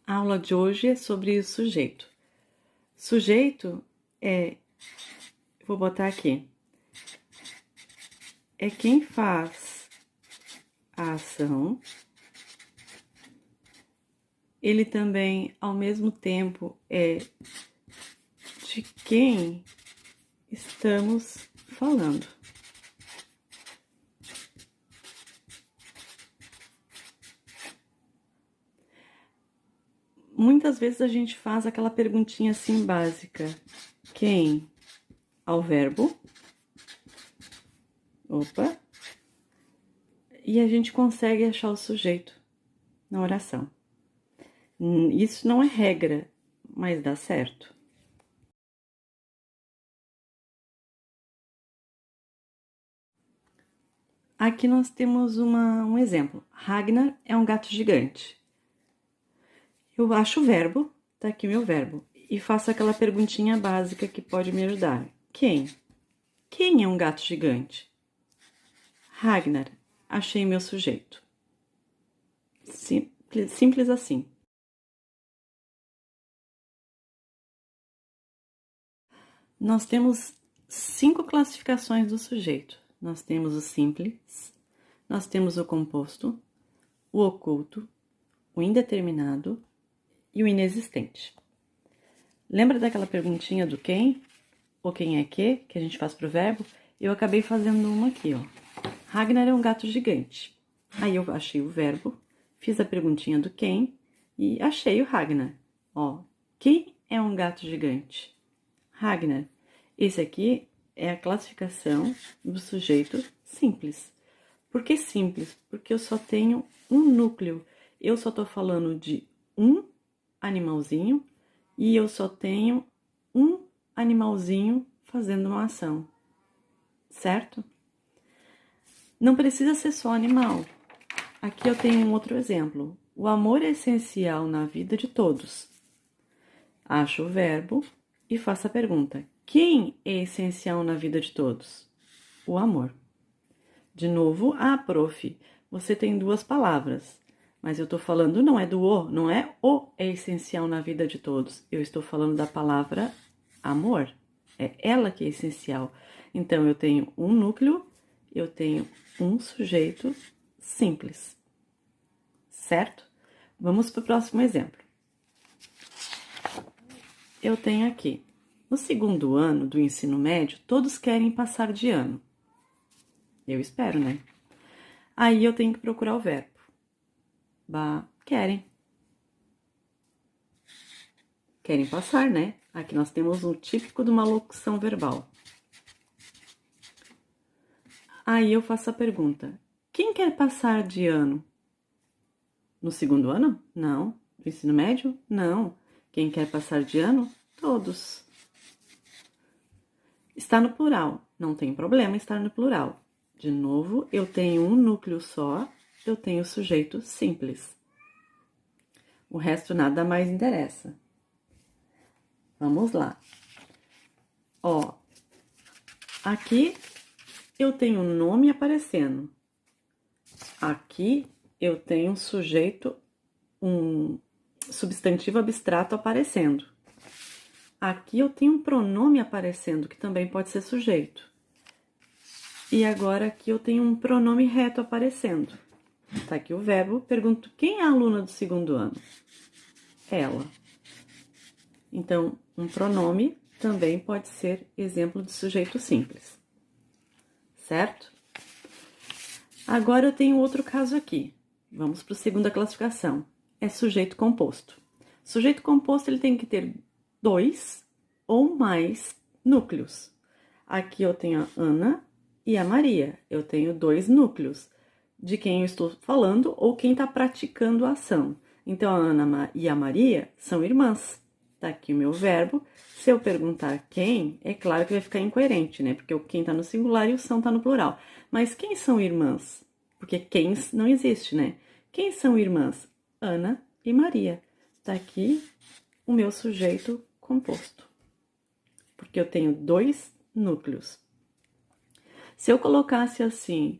A aula de hoje é sobre o sujeito. Sujeito vou botar aqui, é quem faz a ação. Ele também, ao mesmo tempo, é de quem estamos falando. Muitas vezes a gente faz aquela perguntinha assim básica. Quem? Ao verbo. Opa. E a gente consegue achar o sujeito na oração. Isso não é regra, mas dá certo. Aqui nós temos um exemplo. Ragnar é um gato gigante. Eu acho o verbo, tá aqui meu verbo, e faço aquela perguntinha básica que pode me ajudar. Quem? Quem é um gato gigante? Ragnar, achei meu sujeito. Simples assim. Nós temos 5 classificações do sujeito. Nós temos o simples, nós temos o composto, o oculto, o indeterminado e o inexistente. Lembra daquela perguntinha do quem? Ou quem é que a gente faz pro verbo? Eu acabei fazendo uma aqui, ó. Ragnar é um gato gigante. Aí eu achei o verbo, fiz a perguntinha do quem e achei o Ragnar. Ó, quem é um gato gigante? Ragnar. Esse aqui é a classificação do sujeito simples. Por que simples? Porque eu só tenho um núcleo. Eu só tô falando de um animalzinho e eu só tenho um animalzinho fazendo uma ação, certo? Não precisa ser só animal. Aqui eu tenho um outro exemplo. O amor é essencial na vida de todos. Acho o verbo e faço a pergunta. Quem é essencial na vida de todos? O amor. De novo, prof, você tem 2 palavras. Mas eu estou falando não é do não é o é essencial na vida de todos. Eu estou falando da palavra amor. É ela que é essencial. Então, eu tenho um núcleo, eu tenho um sujeito simples. Certo? Vamos para o próximo exemplo. Eu tenho aqui, no 2º ano do ensino médio, todos querem passar de ano. Eu espero, né? Aí eu tenho que procurar o verbo. Querem. Querem passar, né? Aqui nós temos um típico de uma locução verbal. Aí eu faço a pergunta. Quem quer passar de ano? No 2º ano? Não. No ensino médio? Não. Quem quer passar de ano? Todos. Está no plural. Não tem problema estar no plural. De novo, eu tenho um núcleo só, eu tenho sujeito simples. O resto nada mais interessa. Vamos lá. Ó, aqui eu tenho um nome aparecendo. Aqui eu tenho um sujeito, um substantivo abstrato aparecendo. Aqui eu tenho um pronome aparecendo, que também pode ser sujeito. E agora aqui eu tenho um pronome reto aparecendo. Tá aqui o verbo. Pergunto, quem é a aluna do 2º ano? Ela. Então, um pronome também pode ser exemplo de sujeito simples. Certo? Agora eu tenho outro caso aqui. Vamos para a 2ª classificação. É sujeito composto. Sujeito composto ele tem que ter 2 ou mais núcleos. Aqui eu tenho a Ana e a Maria. Eu tenho 2 núcleos de quem eu estou falando ou quem está praticando a ação. Então, a Ana e a Maria são irmãs. Tá aqui o meu verbo. Se eu perguntar quem, é claro que vai ficar incoerente, né? Porque o quem está no singular e o são está no plural. Mas quem são irmãs? Porque quem não existe, né? Quem são irmãs? Ana e Maria. Tá aqui o meu sujeito composto. Porque eu tenho 2 núcleos. Se eu colocasse assim,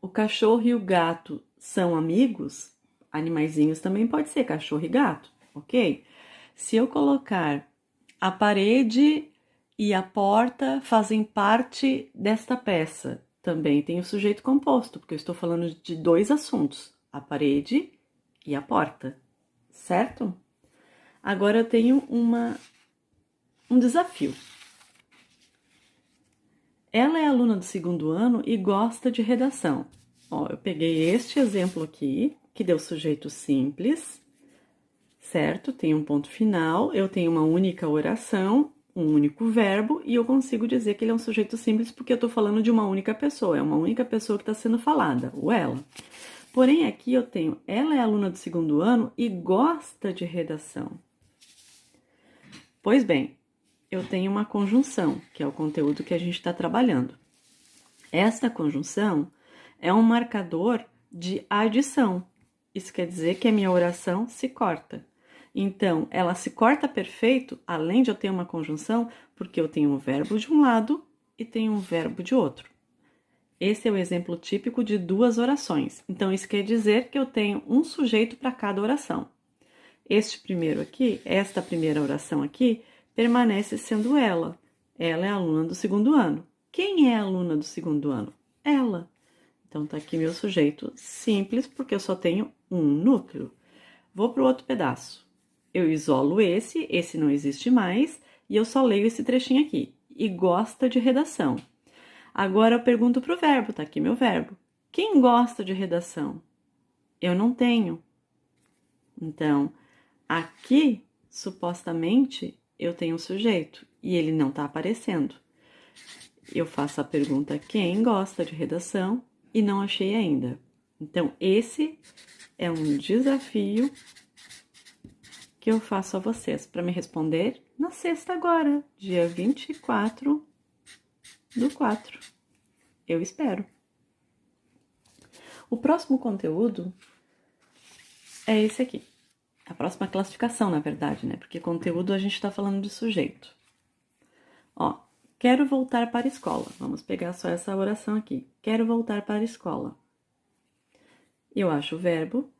o cachorro e o gato são amigos, Animaizinhos também pode ser cachorro e gato, ok? Se eu colocar a parede e a porta fazem parte desta peça, também tem o sujeito composto, porque eu estou falando de dois assuntos, a parede e a porta, certo? Agora eu tenho um desafio. Ela é aluna do 2º ano e gosta de redação. Ó, eu peguei este exemplo aqui, que deu sujeito simples, certo? Tem um ponto final, eu tenho uma única oração, um único verbo, e eu consigo dizer que ele é um sujeito simples porque eu tô falando de uma única pessoa, é uma única pessoa que está sendo falada, o ela. Porém, aqui eu tenho, ela é aluna do 2º ano e gosta de redação. Pois bem, eu tenho uma conjunção, que é o conteúdo que a gente está trabalhando. Esta conjunção é um marcador de adição. Isso quer dizer que a minha oração se corta. Então, ela se corta perfeito, além de eu ter uma conjunção, porque eu tenho um verbo de um lado e tenho um verbo de outro. Esse é o exemplo típico de duas orações. Então, isso quer dizer que eu tenho um sujeito para cada oração. Esta primeira oração aqui, permanece sendo ela. Ela é aluna do 2º ano. Quem é a aluna do 2º ano? Ela. Então, tá aqui meu sujeito simples, porque eu só tenho um núcleo. Vou para o outro pedaço. Eu isolo esse não existe mais, e eu só leio esse trechinho aqui. E gosta de redação. Agora eu pergunto pro verbo, tá aqui meu verbo. Quem gosta de redação? Eu não tenho. Então, aqui, supostamente, eu tenho um sujeito e ele não tá aparecendo. Eu faço a pergunta quem gosta de redação e não achei ainda. Então, esse é um desafio que eu faço a vocês para me responder na sexta agora, dia 24/4. Eu espero. O próximo conteúdo é esse aqui. A próxima classificação, na verdade, né? Porque conteúdo a gente está falando de sujeito. Ó, quero voltar para a escola. Vamos pegar só essa oração aqui. Quero voltar para a escola. Eu acho o verbo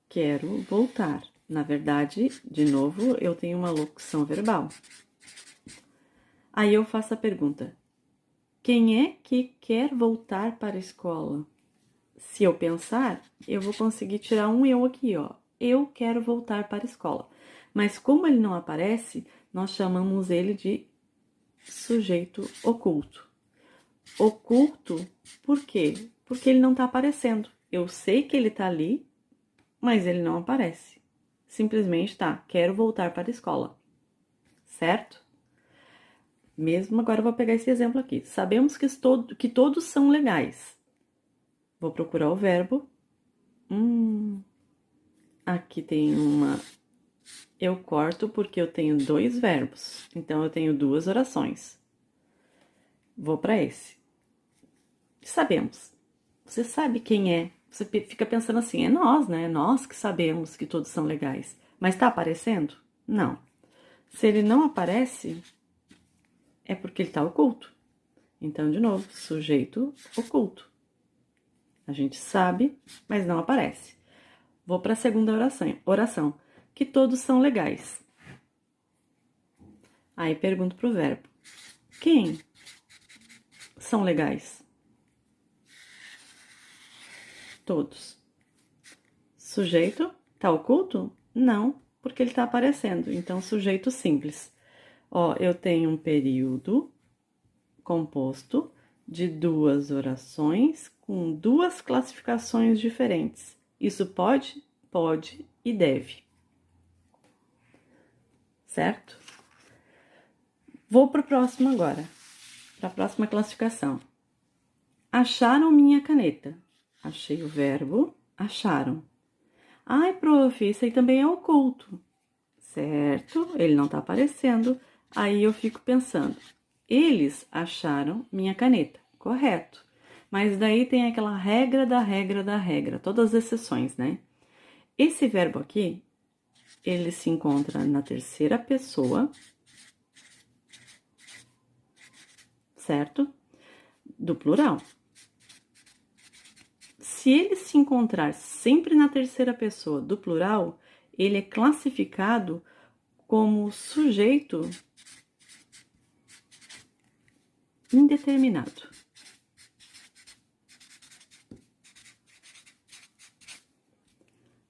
quero voltar. Na verdade, de novo, eu tenho uma locução verbal. Aí eu faço a pergunta: quem é que quer voltar para a escola? Se eu pensar, eu vou conseguir tirar um eu aqui, ó. Eu quero voltar para a escola. Mas como ele não aparece, nós chamamos ele de sujeito oculto. Oculto, por quê? Porque ele não está aparecendo. Eu sei que ele está ali, mas ele não aparece. Simplesmente tá, quero voltar para a escola. Certo? Mesmo agora eu vou pegar esse exemplo aqui. Sabemos que todos são legais. Vou procurar o verbo. Aqui tem uma... Eu corto porque eu tenho dois verbos. Então, eu tenho duas orações. Vou para esse. Sabemos. Você sabe quem é. Você fica pensando assim, é nós, né? É nós que sabemos que todos são legais. Mas tá aparecendo? Não. Se ele não aparece, é porque ele tá oculto. Então, de novo, sujeito oculto. A gente sabe, mas não aparece. Vou para a segunda oração. Que todos são legais. Aí pergunto pro verbo. Quem são legais? Todos. Sujeito tá oculto? Não, porque ele tá aparecendo. Então, sujeito simples. Ó, eu tenho um período composto de duas orações com duas classificações diferentes. Isso pode, pode e deve. Certo? Vou para o próximo agora, para a próxima classificação. Acharam minha caneta. Achei o verbo, acharam. Ai, prof, isso aí também é oculto. Certo, ele não tá aparecendo. Aí eu fico pensando, eles acharam minha caneta, correto. Mas daí tem aquela regra da regra da regra, todas as exceções, né? Esse verbo aqui, ele se encontra na terceira pessoa, certo? Do plural. Se ele se encontrar sempre na terceira pessoa do plural, ele é classificado como sujeito indeterminado.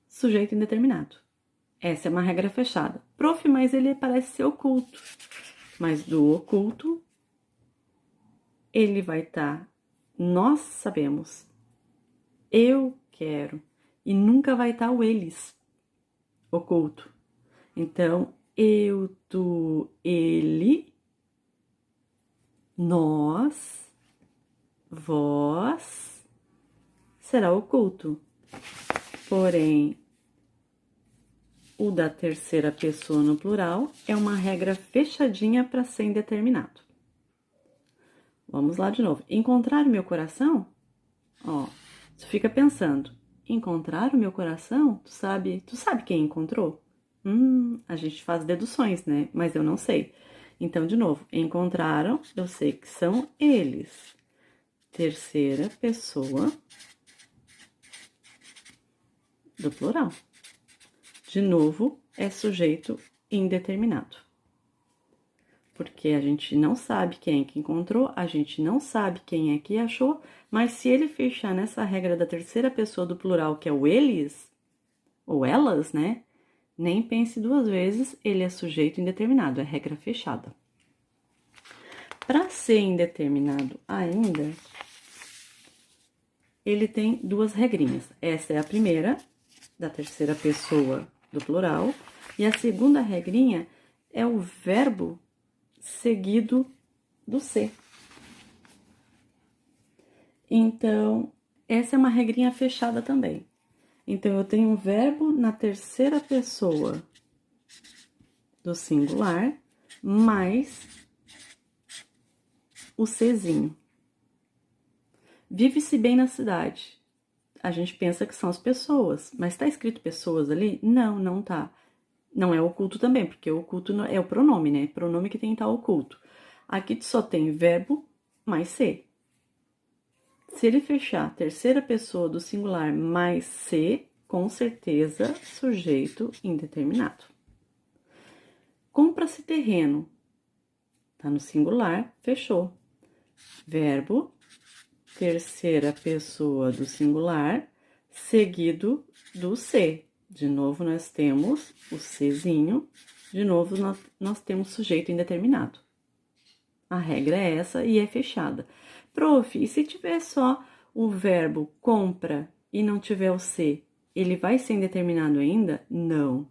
Sujeito indeterminado. Essa é uma regra fechada. Prof, mas ele parece ser oculto. Mas do oculto, ele vai estar, nós sabemos, eu quero, e nunca vai estar o eles, oculto. Então, eu, tu, ele, nós, vós, será oculto. Porém, o da terceira pessoa no plural é uma regra fechadinha para ser indeterminado. Vamos lá de novo. Encontrar o meu coração? Ó, tu fica pensando. Encontrar o meu coração? Tu sabe quem encontrou? A gente faz deduções, né? Mas eu não sei. Então, de novo, encontraram, eu sei que são eles. Terceira pessoa do plural. De novo, é sujeito indeterminado. Porque a gente não sabe quem é que encontrou, a gente não sabe quem é que achou, mas se ele fechar nessa regra da terceira pessoa do plural, que é o eles, ou elas, né? Nem pense duas vezes, ele é sujeito indeterminado, é regra fechada. Para ser indeterminado ainda, ele tem duas regrinhas. Essa é a primeira, da terceira pessoa do plural, e a segunda regrinha é o verbo seguido do ser. Então, essa é uma regrinha fechada também. Então, eu tenho um verbo na terceira pessoa do singular, mais o Czinho. Vive-se bem na cidade. A gente pensa que são as pessoas, mas tá escrito pessoas ali? Não, não tá. Não é oculto também, porque o oculto é o pronome, né? Pronome que tem que estar oculto. Aqui só tem verbo mais ser. Se ele fechar terceira pessoa do singular mais ser, com certeza, sujeito indeterminado. Compra-se terreno. Tá no singular, fechou. Verbo, terceira pessoa do singular, seguido do ser. De novo, nós temos o Czinho. De novo, nós temos sujeito indeterminado. A regra é essa e é fechada. Prof, e se tiver só o verbo compra e não tiver o ser, ele vai ser indeterminado ainda? Não.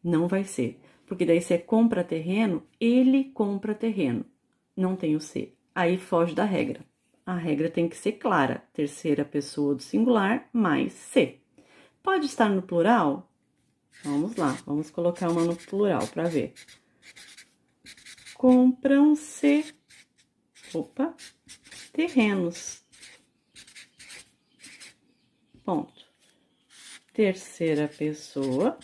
Não vai ser. Porque daí se é compra terreno, ele compra terreno. Não tem o ser. Aí foge da regra. A regra tem que ser clara. Terceira pessoa do singular mais ser. Pode estar no plural? Vamos lá, vamos colocar uma no plural para ver. Compram-se, terrenos. Ponto. Terceira pessoa,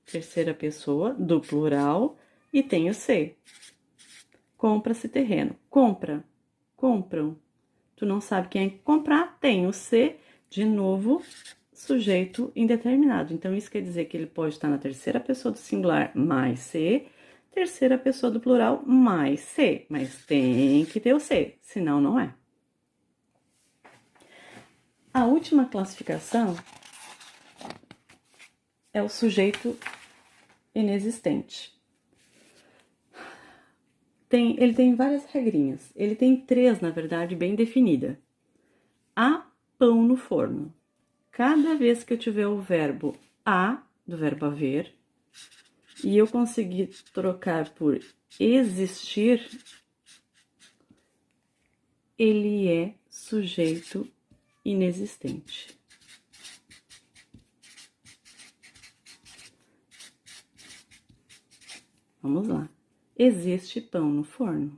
terceira pessoa do plural e tem o ser. Compra-se terreno. Compra, compram. Tu não sabe quem é que comprar, tem o ser, de novo, sujeito indeterminado. Então, isso quer dizer que ele pode estar na terceira pessoa do singular mais ser, terceira pessoa do plural mais ser, mas tem que ter o ser, senão não é. A última classificação é o sujeito inexistente. Ele tem várias regrinhas. Ele tem 3, na verdade, bem definida. Há pão no forno. Cada vez que eu tiver o verbo há, do verbo haver, e eu conseguir trocar por existir, ele é sujeito inexistente. Vamos lá. Existe pão no forno.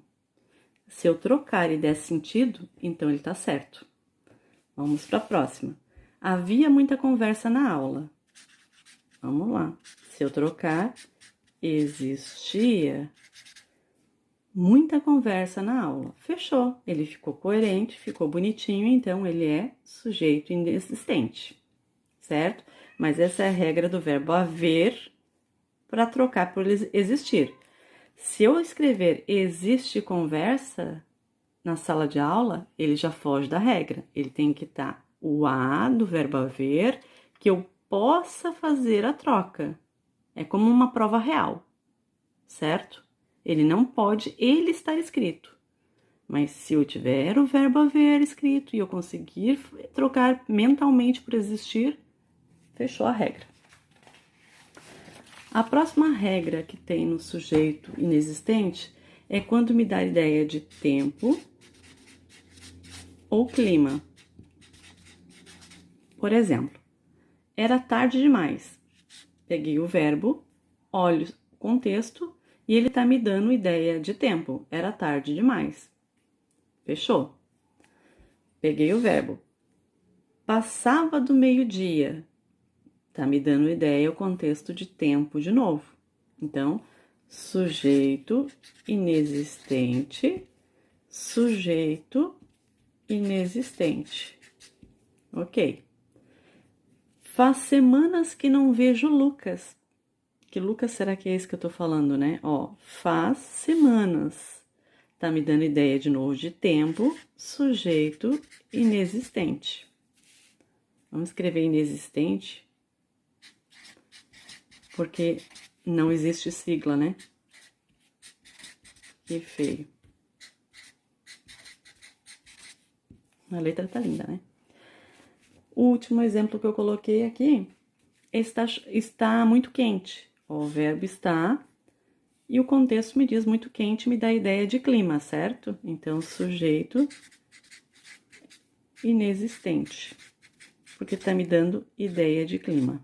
Se eu trocar e der sentido, então ele tá certo. Vamos para a próxima. Havia muita conversa na aula. Vamos lá. Se eu trocar, existia Muita conversa na aula. Fechou. Ele ficou coerente, ficou bonitinho, então ele é sujeito inexistente, certo? Mas essa é a regra do verbo haver para trocar por existir. Se eu escrever existe conversa na sala de aula, ele já foge da regra. Ele tem que estar o a do verbo haver, que eu possa fazer a troca. É como uma prova real, certo? Ele não pode ele estar escrito. Mas se eu tiver o verbo haver escrito e eu conseguir trocar mentalmente por existir, fechou a regra. A próxima regra que tem no sujeito inexistente é quando me dá a ideia de tempo ou clima. Por exemplo, era tarde demais. Peguei o verbo, olho o contexto e ele tá me dando ideia de tempo. Era tarde demais. Fechou? Peguei o verbo. Passava do meio-dia. Tá me dando ideia o contexto de tempo de novo. Então, sujeito inexistente, sujeito inexistente. Ok. Faz semanas que não vejo Lucas. Que Lucas será que é esse que eu tô falando, né? Ó, faz semanas. Tá me dando ideia de novo de tempo, sujeito inexistente. Vamos escrever inexistente, porque não existe sigla, né? Que feio. A letra tá linda, né? O último exemplo que eu coloquei aqui está muito quente. O verbo está e o contexto me diz muito quente, me dá a ideia de clima, certo? Então, sujeito inexistente, porque está me dando ideia de clima.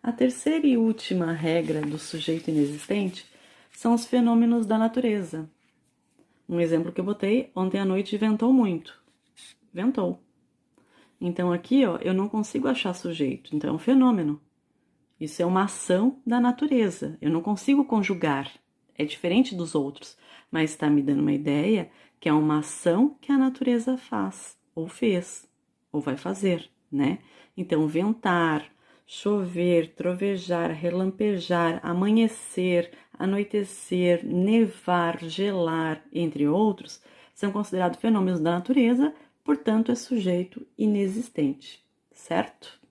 A terceira e última regra do sujeito inexistente são os fenômenos da natureza. Um exemplo que eu botei, ontem à noite ventou muito. Ventou. Então, aqui, ó, eu não consigo achar sujeito, então é um fenômeno. Isso é uma ação da natureza, eu não consigo conjugar, é diferente dos outros, mas está me dando uma ideia que é uma ação que a natureza faz, ou fez, ou vai fazer, né? Então, ventar, chover, trovejar, relampejar, amanhecer, anoitecer, nevar, gelar, entre outros, são considerados fenômenos da natureza, portanto, é sujeito inexistente, certo?